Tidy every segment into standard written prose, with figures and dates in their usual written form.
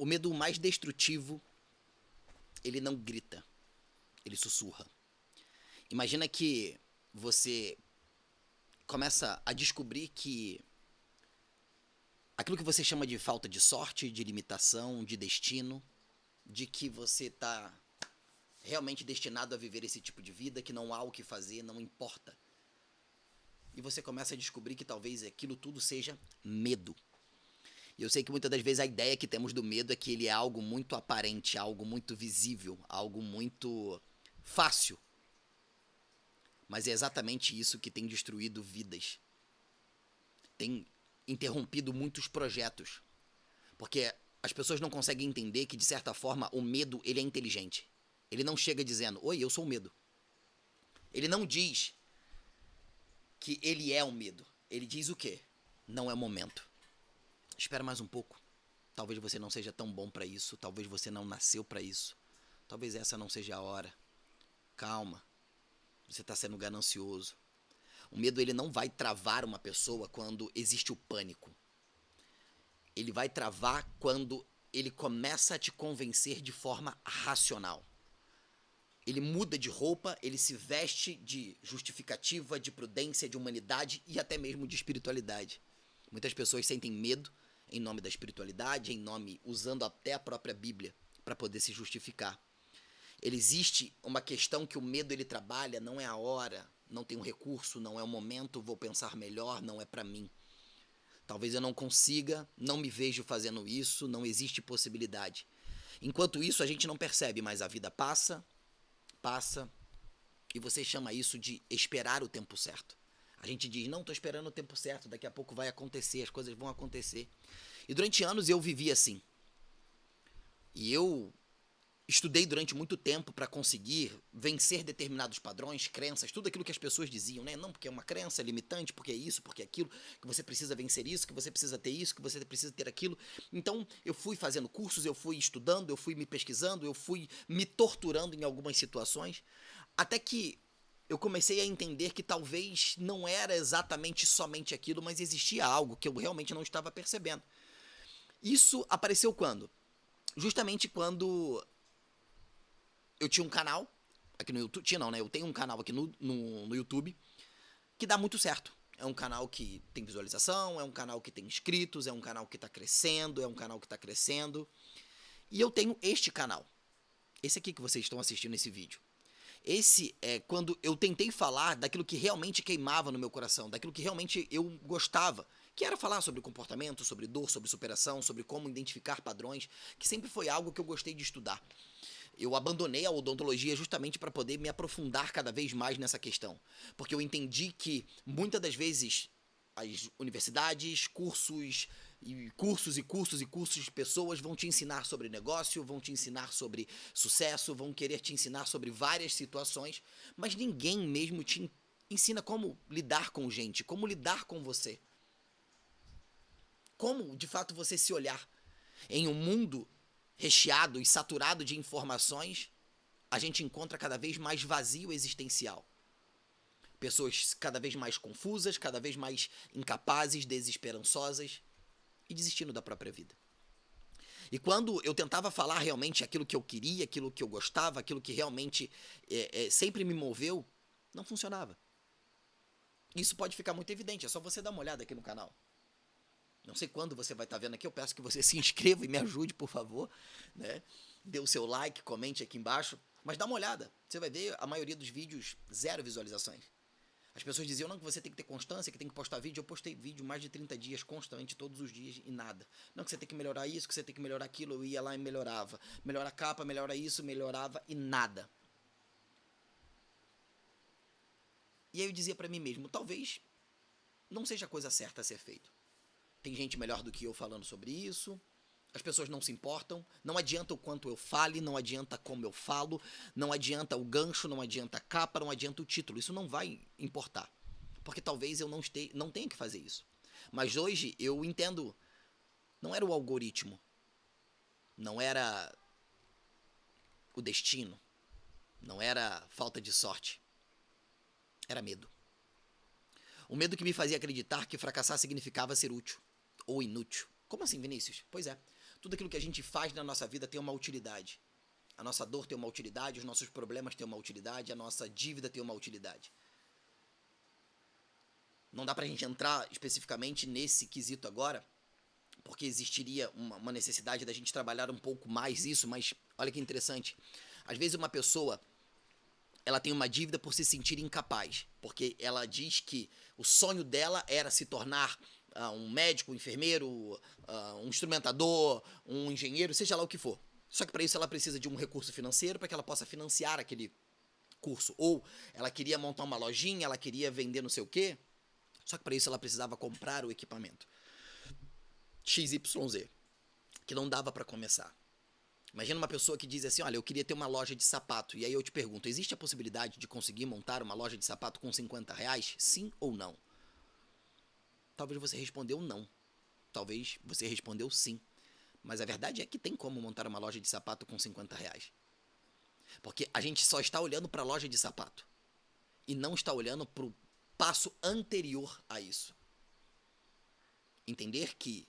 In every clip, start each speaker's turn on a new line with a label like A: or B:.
A: O medo mais destrutivo, ele não grita, ele sussurra. Imagina que você começa a descobrir que aquilo que você chama de falta de sorte, de limitação, de destino, de que você está realmente destinado a viver esse tipo de vida, que não há o que fazer, não importa. E você começa a descobrir que talvez aquilo tudo seja medo. E eu sei que muitas das vezes a ideia que temos do medo é que ele é algo muito aparente, algo muito visível, algo muito fácil. Mas é exatamente isso que tem destruído vidas. Tem interrompido muitos projetos. Porque as pessoas não conseguem entender que, de certa forma, o medo ele é inteligente. Ele não chega dizendo, oi, eu sou o medo. Ele não diz que ele é o medo. Ele diz o quê? Não é o momento. Espera mais um pouco. Talvez você não seja tão bom para isso. Talvez você não nasceu para isso. Talvez essa não seja a hora. Calma. Você está sendo ganancioso. O medo ele não vai travar uma pessoa quando existe o pânico. Ele vai travar quando ele começa a te convencer de forma racional. Ele muda de roupa, ele se veste de justificativa, de prudência, de humanidade e até mesmo de espiritualidade. Muitas pessoas sentem medo em nome da espiritualidade, usando até a própria Bíblia para poder se justificar. Existe uma questão que o medo ele trabalha, não é a hora, não tem um recurso, não é o momento, vou pensar melhor, não é para mim. Talvez eu não consiga, não me vejo fazendo isso, não existe possibilidade. Enquanto isso, a gente não percebe, mas a vida passa, e você chama isso de esperar o tempo certo. A gente diz, não, estou esperando o tempo certo, daqui a pouco vai acontecer, as coisas vão acontecer. E durante anos eu vivi assim. E eu estudei durante muito tempo para conseguir vencer determinados padrões, crenças, tudo aquilo que as pessoas diziam, né? Não, porque é uma crença limitante, porque é isso, porque é aquilo, que você precisa vencer isso, que você precisa ter isso, que você precisa ter aquilo. Então, eu fui fazendo cursos, eu fui estudando, eu fui me pesquisando, eu fui me torturando em algumas situações, até que eu comecei a entender que talvez não era exatamente somente aquilo, mas existia algo que eu realmente não estava percebendo. Isso apareceu quando? Justamente quando eu tinha um canal aqui no YouTube. Tinha não, né? Eu tenho um canal aqui no YouTube que dá muito certo. É um canal que tem visualização, é um canal que tem inscritos, é um canal que tá crescendo, é um canal que tá crescendo. E eu tenho este canal. Esse aqui que vocês estão assistindo nesse vídeo. Esse é quando eu tentei falar daquilo que realmente queimava no meu coração, daquilo que realmente eu gostava, que era falar sobre comportamento, sobre dor, sobre superação, sobre como identificar padrões, que sempre foi algo que eu gostei de estudar. Eu abandonei a odontologia justamente para poder me aprofundar cada vez mais nessa questão, porque eu entendi que muitas das vezes as universidades, cursos e cursos e cursos e cursos de pessoas vão te ensinar sobre negócio, vão te ensinar sobre sucesso, vão querer te ensinar sobre várias situações, mas ninguém mesmo te ensina como lidar com gente, como lidar com você. Como, de fato, você se olhar em um mundo recheado e saturado de informações, a gente encontra cada vez mais vazio existencial. Pessoas cada vez mais confusas, cada vez mais incapazes, desesperançosas e desistindo da própria vida. E quando eu tentava falar realmente aquilo que eu queria, aquilo que eu gostava, aquilo que realmente sempre me moveu, não funcionava. Isso pode ficar muito evidente, é só você dar uma olhada aqui no canal. Não sei quando você vai estar vendo aqui, eu peço que você se inscreva e me ajude, por favor, né? Dê o seu like, comente aqui embaixo, mas dá uma olhada. Você vai ver a maioria dos vídeos, 0 visualizações. As pessoas diziam, não, que você tem que ter constância, que tem que postar vídeo. Eu postei vídeo mais de 30 dias, constante, todos os dias e nada. Não, que você tem que melhorar isso, que você tem que melhorar aquilo. Eu ia lá e melhorava. Melhora a capa, melhora isso, melhorava e nada. E aí eu dizia pra mim mesmo, talvez não seja a coisa certa a ser feito. Tem gente melhor do que eu falando sobre isso. As pessoas não se importam. Não adianta o quanto eu fale, não adianta como eu falo, não adianta o gancho, não adianta a capa, não adianta o título. Isso não vai importar. Porque talvez eu não tenha que fazer isso. Mas hoje eu entendo. Não era o algoritmo. Não era o destino. Não era falta de sorte. Era medo. O medo que me fazia acreditar que fracassar significava ser útil ou inútil. Como assim, Vinícius? Pois é. Tudo aquilo que a gente faz na nossa vida tem uma utilidade. A nossa dor tem uma utilidade, os nossos problemas têm uma utilidade, a nossa dívida tem uma utilidade. Não dá pra gente entrar especificamente nesse quesito agora, porque existiria uma necessidade da gente trabalhar um pouco mais isso, mas olha que interessante. Às vezes uma pessoa, ela tem uma dívida por se sentir incapaz, porque ela diz que o sonho dela era se tornar um médico, um enfermeiro, um instrumentador, um engenheiro, seja lá o que for. Só que para isso ela precisa de um recurso financeiro para que ela possa financiar aquele curso. Ou ela queria montar uma lojinha, ela queria vender não sei o quê, só que para isso ela precisava comprar o equipamento XYZ, que não dava para começar. Imagina uma pessoa que diz assim, olha, eu queria ter uma loja de sapato. E aí eu te pergunto, existe a possibilidade de conseguir montar uma loja de sapato com R$50? Sim ou não? Talvez você respondeu não. Talvez você respondeu sim. Mas a verdade é que tem como montar uma loja de sapato com R$50. Porque a gente só está olhando para a loja de sapato. E não está olhando para o passo anterior a isso. Entender que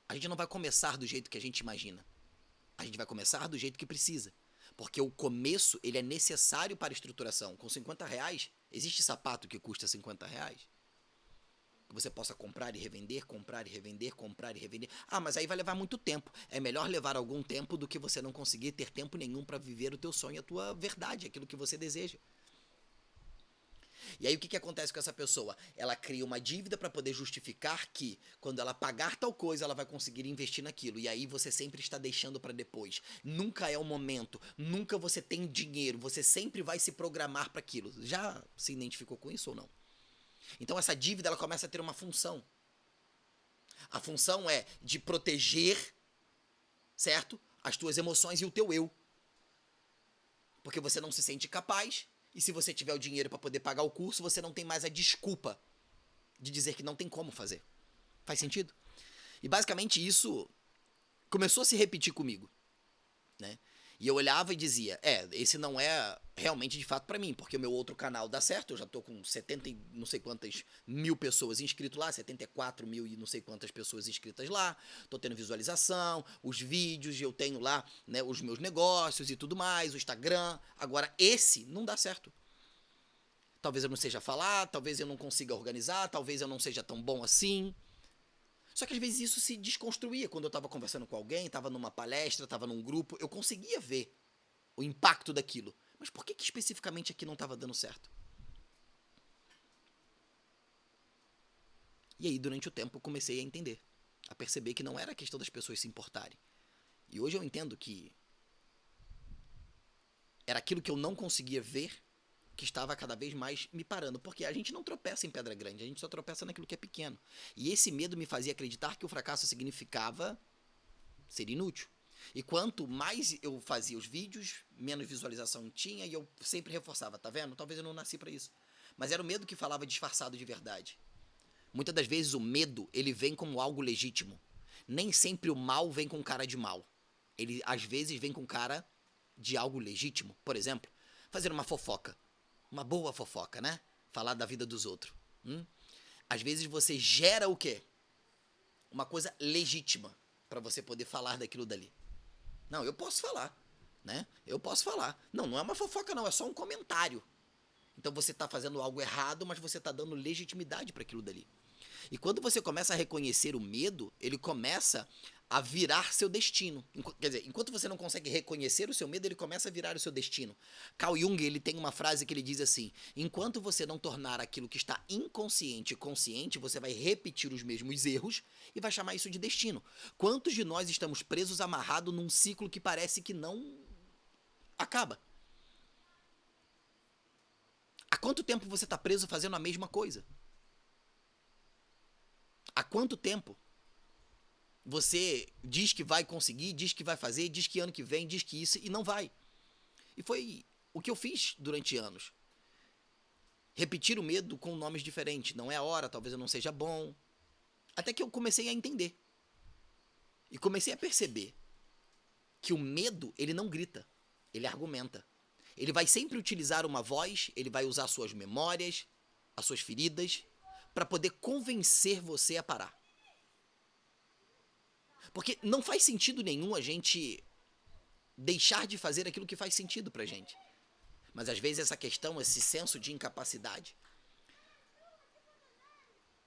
A: a gente não vai começar do jeito que a gente imagina. A gente vai começar do jeito que precisa. Porque o começo, ele é necessário para a estruturação. Com R$50, existe sapato que custa R$50? Que você possa comprar e revender, comprar e revender, comprar e revender. Ah, mas aí vai levar muito tempo. É melhor levar algum tempo do que você não conseguir ter tempo nenhum para viver o teu sonho, a tua verdade, aquilo que você deseja. E aí o que acontece com essa pessoa? Ela cria uma dívida para poder justificar que quando ela pagar tal coisa, ela vai conseguir investir naquilo. E aí você sempre está deixando para depois. Nunca é o momento, nunca você tem dinheiro, você sempre vai se programar para aquilo. Já se identificou com isso ou não? Então essa dívida ela começa a ter uma função. A função é de proteger, certo? As tuas emoções e o teu eu. Porque você não se sente capaz. E se você tiver o dinheiro para poder pagar o curso, você não tem mais a desculpa de dizer que não tem como fazer. Faz sentido? E basicamente isso começou a se repetir comigo, né? E eu olhava e dizia, esse não é realmente de fato para mim, porque o meu outro canal dá certo, eu já tô com 70 e não sei quantas mil pessoas inscritas lá, 74 mil e não sei quantas pessoas inscritas lá, tô tendo visualização, os vídeos, eu tenho lá, né, os meus negócios e tudo mais, o Instagram. Agora esse não dá certo. Talvez eu não seja falar, talvez eu não consiga organizar, talvez eu não seja tão bom assim. Só que às vezes isso se desconstruía. Quando eu estava conversando com alguém, estava numa palestra, estava num grupo, eu conseguia ver o impacto daquilo. Mas por que especificamente aqui não estava dando certo? E aí, durante o tempo, eu comecei a entender, a perceber que não era questão das pessoas se importarem. E hoje eu entendo que era aquilo que eu não conseguia ver que estava cada vez mais me parando, porque a gente não tropeça em pedra grande, a gente só tropeça naquilo que é pequeno. E esse medo me fazia acreditar que o fracasso significava ser inútil. E quanto mais eu fazia os vídeos, menos visualização tinha, e eu sempre reforçava, tá vendo? Talvez eu não nasci para isso. Mas era o medo que falava disfarçado de verdade. Muitas das vezes o medo, ele vem como algo legítimo. Nem sempre o mal vem com cara de mal. Ele às vezes vem com cara de algo legítimo. Por exemplo, fazer uma fofoca. Uma boa fofoca, né? Falar da vida dos outros. Às vezes você gera o quê? Uma coisa legítima para você poder falar daquilo dali. Não, eu posso falar, né? Eu posso falar. Não, não é uma fofoca não, é só um comentário. Então você está fazendo algo errado, mas você está dando legitimidade para aquilo dali. E quando você começa a reconhecer o medo, ele começa a virar seu destino. Quer dizer, enquanto você não consegue reconhecer o seu medo, ele começa a virar o seu destino. Carl Jung, ele tem uma frase que ele diz assim: enquanto você não tornar aquilo que está inconsciente consciente, você vai repetir os mesmos erros e vai chamar isso de destino. Quantos de nós estamos presos, amarrados num ciclo que parece que não acaba? Há quanto tempo você está preso fazendo a mesma coisa? Há quanto tempo você diz que vai conseguir, diz que vai fazer, diz que ano que vem, diz que isso, e não vai? E foi o que eu fiz durante anos. Repetir o medo com nomes diferentes. Não é a hora, talvez eu não seja bom. Até que eu comecei a entender. E comecei a perceber que o medo, ele não grita, ele argumenta. Ele vai sempre utilizar uma voz, ele vai usar suas memórias, as suas feridas, para poder convencer você a parar. Porque não faz sentido nenhum a gente deixar de fazer aquilo que faz sentido pra gente. Mas às vezes essa questão, esse senso de incapacidade,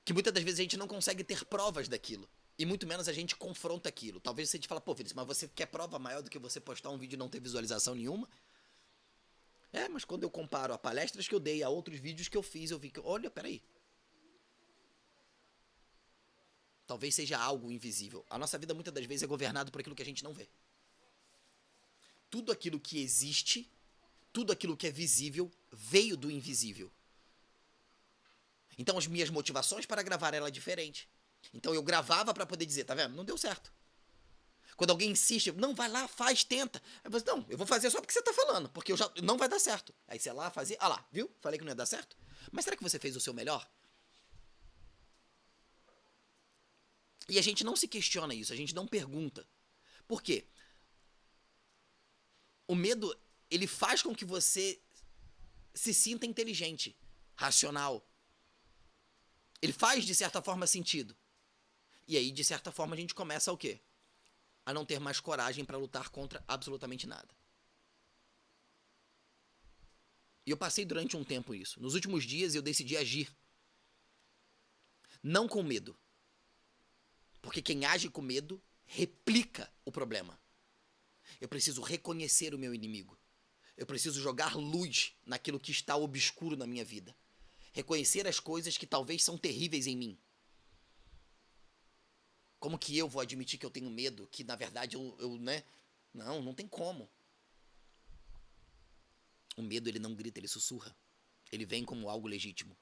A: que muitas das vezes a gente não consegue ter provas daquilo. E muito menos a gente confronta aquilo. Talvez você te fala, pô, Vinícius, mas você quer prova maior do que você postar um vídeo e não ter visualização nenhuma? É, mas quando eu comparo a palestras que eu dei a outros vídeos que eu fiz, eu vi que, olha, peraí. Talvez seja algo invisível. A nossa vida muitas das vezes é governada por aquilo que a gente não vê. Tudo aquilo que existe, tudo aquilo que é visível, veio do invisível. Então as minhas motivações para gravar era diferente. Então eu gravava para poder dizer, tá vendo? Não deu certo. Quando alguém insiste, não, vai lá, faz, tenta. Aí você, não, eu vou fazer só porque você tá falando, porque não vai dar certo. Aí você lá fazia, ah lá, viu? Falei que não ia dar certo. Mas será que você fez o seu melhor? E a gente não se questiona isso, a gente não pergunta. Por quê? O medo, ele faz com que você se sinta inteligente, racional. Ele faz, de certa forma, sentido. E aí, de certa forma, a gente começa o quê? A não ter mais coragem para lutar contra absolutamente nada. E eu passei durante um tempo isso. Nos últimos dias eu decidi agir. Não com medo. Porque quem age com medo replica o problema. Eu preciso reconhecer o meu inimigo. Eu preciso jogar luz naquilo que está obscuro na minha vida. Reconhecer as coisas que talvez são terríveis em mim. Como que eu vou admitir que eu tenho medo? Que na verdade né? Não tem como. O medo, ele não grita, ele sussurra. Ele vem como algo legítimo.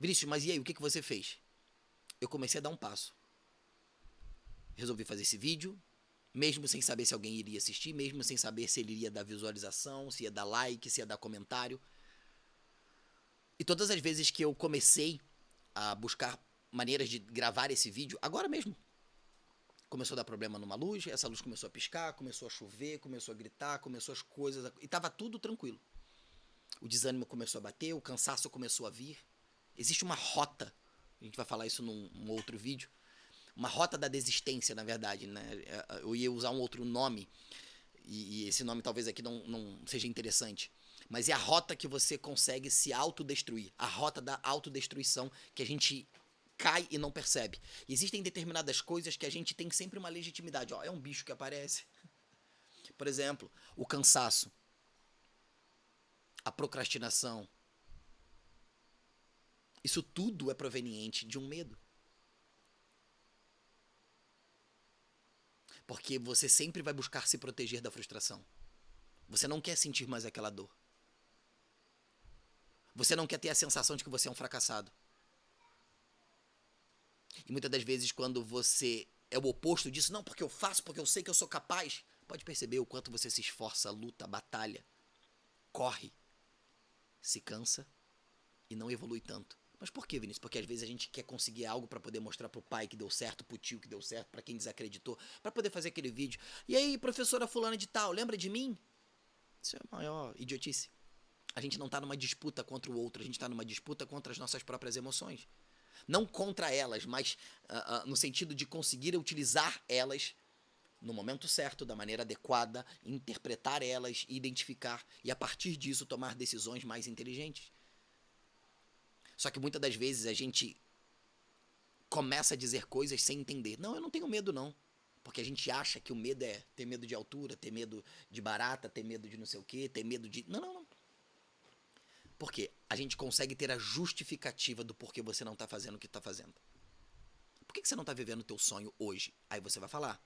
A: Vinícius, mas e aí, o que você fez? Eu comecei a dar um passo. Resolvi fazer esse vídeo, mesmo sem saber se alguém iria assistir, mesmo sem saber se ele iria dar visualização, se ia dar like, se ia dar comentário. E todas as vezes que eu comecei a buscar maneiras de gravar esse vídeo, agora mesmo, começou a dar problema numa luz, essa luz começou a piscar, começou a chover, começou a gritar, começou as coisas, e tava tudo tranquilo. O desânimo começou a bater, o cansaço começou a vir. Existe uma rota, a gente vai falar isso num outro vídeo, uma rota da desistência, na verdade, né? Eu ia usar um outro nome, e esse nome talvez aqui não seja interessante, mas é a rota que você consegue se autodestruir, a rota da autodestruição, que a gente cai e não percebe. E existem determinadas coisas que a gente tem sempre uma legitimidade. Ó, é um bicho que aparece. Por exemplo, o cansaço, a procrastinação. Isso tudo é proveniente de um medo. Porque você sempre vai buscar se proteger da frustração. Você não quer sentir mais aquela dor. Você não quer ter a sensação de que você é um fracassado. E muitas das vezes quando você é o oposto disso, não, porque eu faço, porque eu sei que eu sou capaz, pode perceber o quanto você se esforça, luta, batalha, corre, se cansa e não evolui tanto. Mas por que, Vinícius? Porque às vezes a gente quer conseguir algo para poder mostrar pro pai que deu certo, pro tio que deu certo, para quem desacreditou, para poder fazer aquele vídeo. E aí, professora fulana de tal, lembra de mim? Isso é a maior idiotice. A gente não tá numa disputa contra o outro, a gente tá numa disputa contra as nossas próprias emoções. Não contra elas, mas no sentido de conseguir utilizar elas no momento certo, da maneira adequada, interpretar elas, identificar e a partir disso tomar decisões mais inteligentes. Só que muitas das vezes a gente começa a dizer coisas sem entender. Não, eu não tenho medo não. Porque a gente acha que o medo é ter medo de altura, ter medo de barata, ter medo de não sei o quê, ter medo de... Não. Por quê? A gente consegue ter a justificativa do porquê você não está fazendo o que está fazendo. Por que você não está vivendo o teu sonho hoje? Aí você vai falar.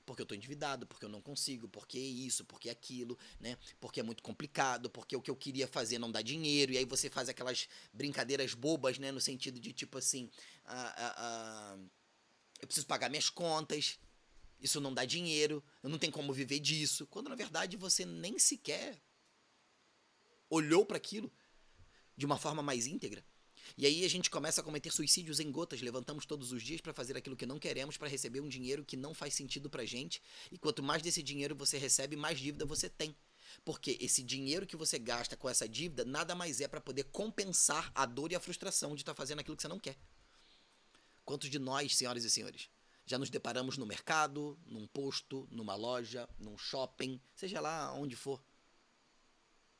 A: Porque eu estou endividado, porque eu não consigo, porque isso, porque aquilo, né? Porque é muito complicado, porque o que eu queria fazer não dá dinheiro. E aí você faz aquelas brincadeiras bobas, né? No sentido de tipo assim, eu preciso pagar minhas contas, isso não dá dinheiro, eu não tenho como viver disso. Quando na verdade você nem sequer olhou para aquilo de uma forma mais íntegra. E aí a gente começa a cometer suicídios em gotas, levantamos todos os dias para fazer aquilo que não queremos, para receber um dinheiro que não faz sentido pra gente, e quanto mais desse dinheiro você recebe, mais dívida você tem. Porque esse dinheiro que você gasta com essa dívida nada mais é para poder compensar a dor e a frustração de estar fazendo aquilo que você não quer. Quantos de nós, senhoras e senhores, Já nos deparamos no mercado, num posto, numa loja, num shopping, seja lá onde for,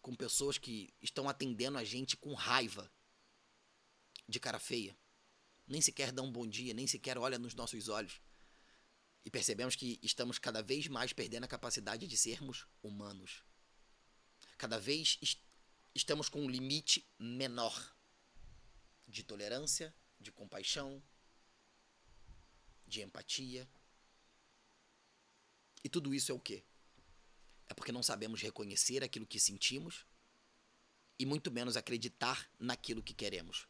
A: com pessoas que estão atendendo a gente com raiva, de cara feia. Nem sequer dão um bom dia, nem sequer olham nos nossos olhos. E percebemos que estamos cada vez mais perdendo a capacidade de sermos humanos. Cada vez estamos com um limite menor de tolerância, de compaixão, de empatia. E tudo isso é o quê? É porque não sabemos reconhecer aquilo que sentimos e muito menos acreditar naquilo que queremos.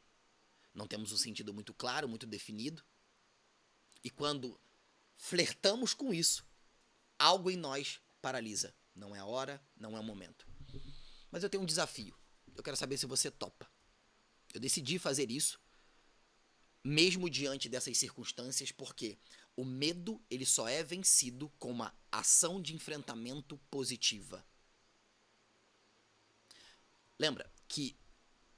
A: Não temos um sentido muito claro, muito definido. E quando flertamos com isso, algo em nós paralisa. Não é a hora, não é o momento. Mas eu tenho um desafio. Eu quero saber se você topa. Eu decidi fazer isso, mesmo diante dessas circunstâncias, porque o medo ele só é vencido com uma ação de enfrentamento positiva. Lembra que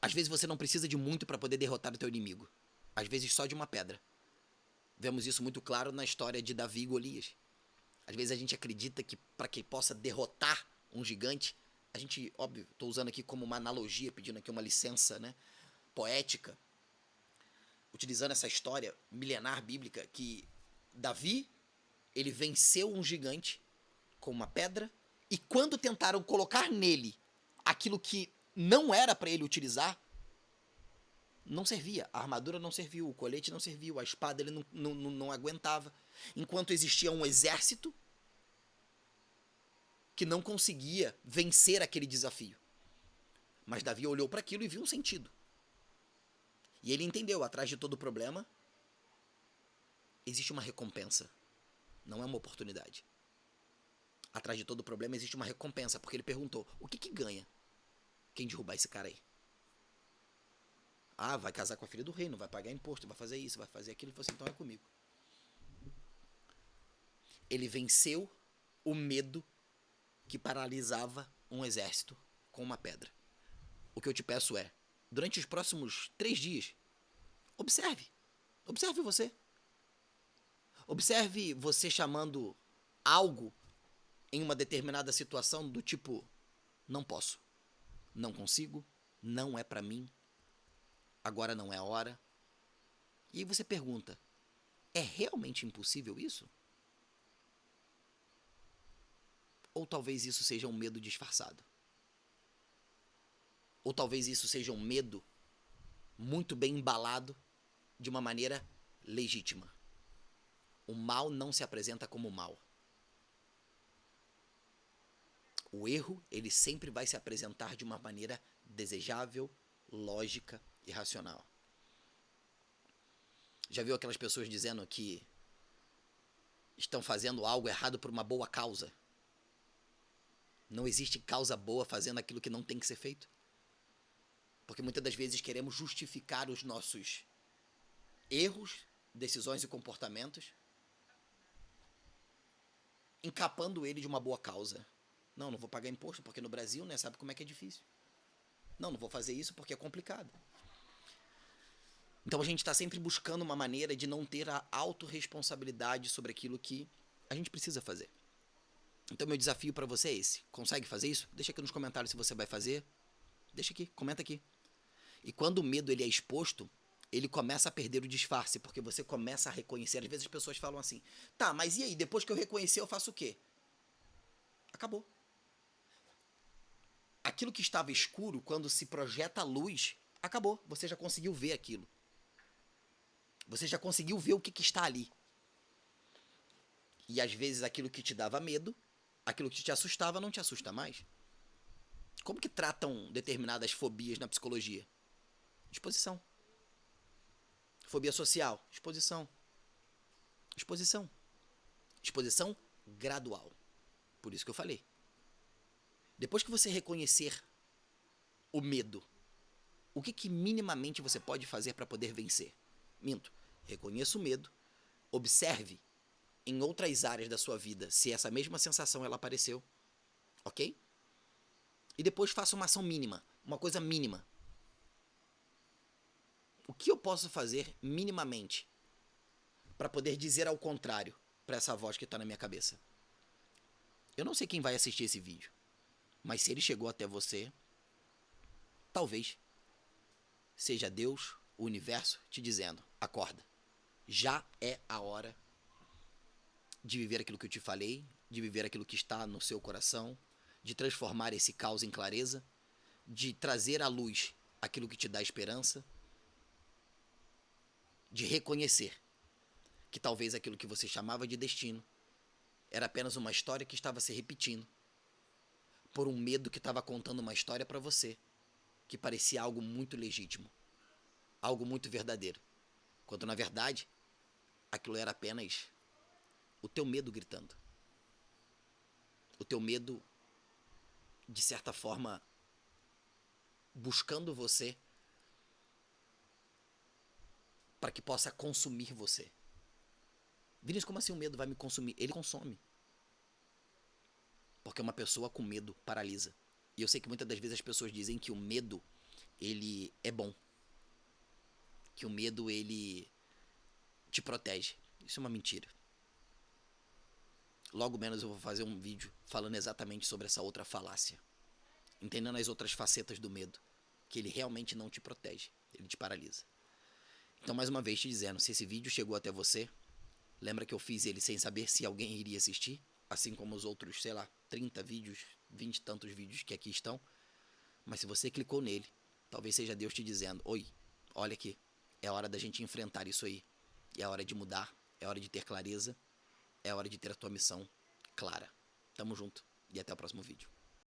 A: às vezes você não precisa de muito para poder derrotar o teu inimigo. Às vezes só de uma pedra. Vemos isso muito claro na história de Davi e Golias. Às vezes a gente acredita que para que possa derrotar um gigante, a gente, óbvio, estou usando aqui como uma analogia, pedindo aqui uma licença, né, poética, utilizando essa história milenar bíblica que Davi, ele venceu um gigante com uma pedra e quando tentaram colocar nele aquilo que não era para ele utilizar, não servia. A armadura não serviu, o colete não serviu, a espada ele não aguentava. Enquanto existia um exército que não conseguia vencer aquele desafio. Mas Davi olhou para aquilo e viu um sentido. E ele entendeu, atrás de todo problema, existe uma recompensa. Não é uma oportunidade. Atrás de todo problema existe uma recompensa, porque ele perguntou, o que ganha quem derrubar esse cara aí? Ah, vai casar com a filha do rei, não vai pagar imposto, vai fazer isso, vai fazer aquilo. Ele falou assim, então é comigo. Ele venceu o medo que paralisava um exército com uma pedra. O que eu te peço é, durante os próximos 3 dias, observe. Observe você. Observe você chamando algo em uma determinada situação do tipo, não posso, não consigo, não é pra mim, agora não é a hora. E aí você pergunta, é realmente impossível isso? Ou talvez isso seja um medo disfarçado? Ou talvez isso seja um medo muito bem embalado de uma maneira legítima. O mal não se apresenta como mal. O erro, ele sempre vai se apresentar de uma maneira desejável, lógica e racional. Já viu aquelas pessoas dizendo que estão fazendo algo errado por uma boa causa? Não existe causa boa fazendo aquilo que não tem que ser feito. Porque muitas das vezes queremos justificar os nossos erros, decisões e comportamentos, encapando ele de uma boa causa. Não vou pagar imposto porque no Brasil, né, sabe como é que é difícil. Não vou fazer isso porque é complicado. Então a gente está sempre buscando uma maneira de não ter a autorresponsabilidade sobre aquilo que a gente precisa fazer. Então meu desafio para você é esse. Consegue fazer isso? Deixa aqui nos comentários se você vai fazer. Deixa aqui, comenta aqui. E quando o medo ele é exposto, ele começa a perder o disfarce, porque você começa a reconhecer. Às vezes as pessoas falam assim, tá, mas e aí, depois que eu reconhecer eu faço o quê? Acabou. Aquilo que estava escuro, quando se projeta a luz, acabou. Você já conseguiu ver aquilo. Você já conseguiu ver o que está ali. E às vezes aquilo que te dava medo, aquilo que te assustava, não te assusta mais. Como que tratam determinadas fobias na psicologia? Exposição. Fobia social. Exposição. Exposição. Exposição gradual. Por isso que eu falei. Depois que você reconhecer o medo, o que minimamente você pode fazer para poder vencer? Minto. Reconheça o medo. Observe em outras áreas da sua vida se essa mesma sensação ela apareceu. Ok? E depois faça uma ação mínima. Uma coisa mínima. O que eu posso fazer minimamente para poder dizer ao contrário para essa voz que está na minha cabeça. Eu não sei quem vai assistir esse vídeo, mas se ele chegou até você, talvez seja Deus, o universo, te dizendo: acorda, já é a hora de viver aquilo que eu te falei, de viver aquilo que está no seu coração, de transformar esse caos em clareza, de trazer à luz aquilo que te dá esperança, de reconhecer que talvez aquilo que você chamava de destino era apenas uma história que estava se repetindo por um medo que estava contando uma história para você que parecia algo muito legítimo, algo muito verdadeiro, quando na verdade aquilo era apenas o teu medo gritando, o teu medo de certa forma buscando você para que possa consumir você. Vinícius, como assim o medo vai me consumir? Ele consome. Porque uma pessoa com medo paralisa. E eu sei que muitas das vezes as pessoas dizem que o medo, ele é bom. Que o medo, ele te protege. Isso é uma mentira. Logo menos eu vou fazer um vídeo falando exatamente sobre essa outra falácia. Entendendo as outras facetas do medo. Que ele realmente não te protege. Ele te paralisa. Então, mais uma vez te dizendo, se esse vídeo chegou até você, lembra que eu fiz ele sem saber se alguém iria assistir? Assim como os outros, sei lá, 30 vídeos, 20 e tantos vídeos que aqui estão. Mas se você clicou nele, talvez seja Deus te dizendo: oi, olha aqui, é hora da gente enfrentar isso aí. É hora de mudar, é hora de ter clareza, é hora de ter a tua missão clara. Tamo junto e até o próximo vídeo.